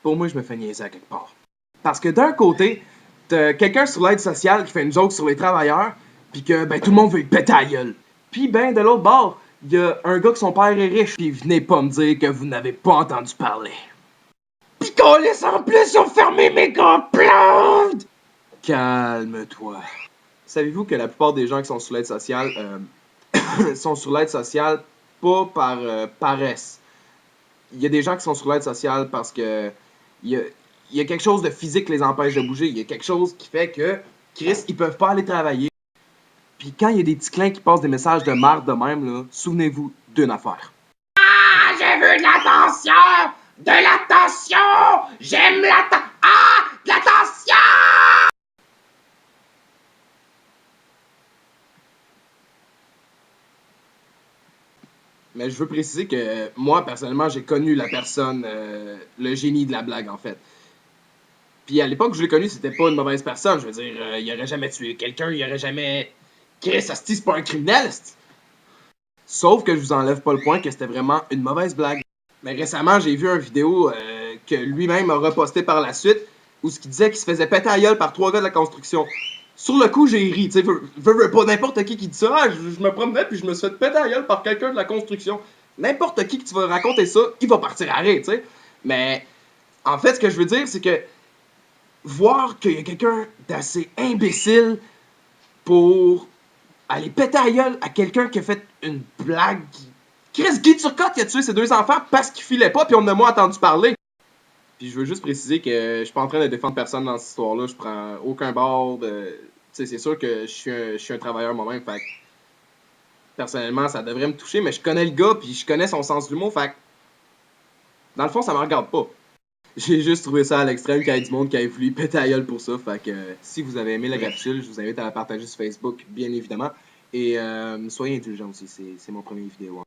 pour moi, je me fais niaiser à quelque part. Parce que d'un côté, t'as quelqu'un sur l'aide sociale qui fait une joke sur les travailleurs, pis que ben tout le monde veut lui péter la gueule. Puis ben de l'autre bord, y a un gars que son père est riche, pis venez pas me dire que vous n'avez pas entendu parler. Pis qu'on laisse en plus, ils ont fermé mes plantes! Calme-toi. Savez-vous que la plupart des gens qui sont sur l'aide sociale sont sur l'aide sociale pas par paresse. Il y a des gens qui sont sur l'aide sociale parce que il y a quelque chose de physique qui les empêche de bouger. Il y a quelque chose qui fait que, Chris, ils peuvent pas aller travailler. Puis quand il y a des petits clins qui passent des messages de marde de même, là, souvenez-vous d'une affaire. Ah, j'ai vu de l'attention! De l'attention! J'aime l'attention! Ah! De l'attention! Mais je veux préciser que moi, personnellement, j'ai connu la personne, le génie de la blague, en fait. Puis à l'époque où je l'ai connu, c'était pas une mauvaise personne. Je veux dire, il aurait jamais tué quelqu'un, il aurait jamais... Chris, asti, c'est pas un criminel, asti. Sauf que je vous enlève pas le point que c'était vraiment une mauvaise blague. Mais récemment, j'ai vu une vidéo que lui-même a reposté par la suite, où ce qu'il disait qu'il se faisait péter à gueule par 3 gars de la construction. Sur le coup, j'ai ri, tu sais, veux pas n'importe qui dit ça. Ah, je me promenais puis je me suis fait péter à gueule par quelqu'un de la construction. N'importe qui que tu vas raconter ça, il va partir à rire, tu sais. Mais en fait, ce que je veux dire, c'est que voir qu'il y a quelqu'un d'assez imbécile pour aller péter à gueule à quelqu'un qui a fait une blague. Chris Guy Turcotte, il a tué ses 2 enfants parce qu'il filait pas, puis on en a moins entendu parler. Puis je veux juste préciser que je suis pas en train de défendre personne dans cette histoire-là. Je prends aucun bord de. Tu sais, c'est sûr que je suis un travailleur moi-même. Fait que, personnellement, ça devrait me toucher, mais je connais le gars, puis je connais son sens de l'humour. Fait que, dans le fond, ça me regarde pas. J'ai juste trouvé ça à l'extrême qu'il y ait du monde qui ait voulu péter la gueule pour ça. Fait que si vous avez aimé la capsule, je vous invite à la partager sur Facebook, bien évidemment. Et soyez indulgents aussi, c'est mon premier vidéo.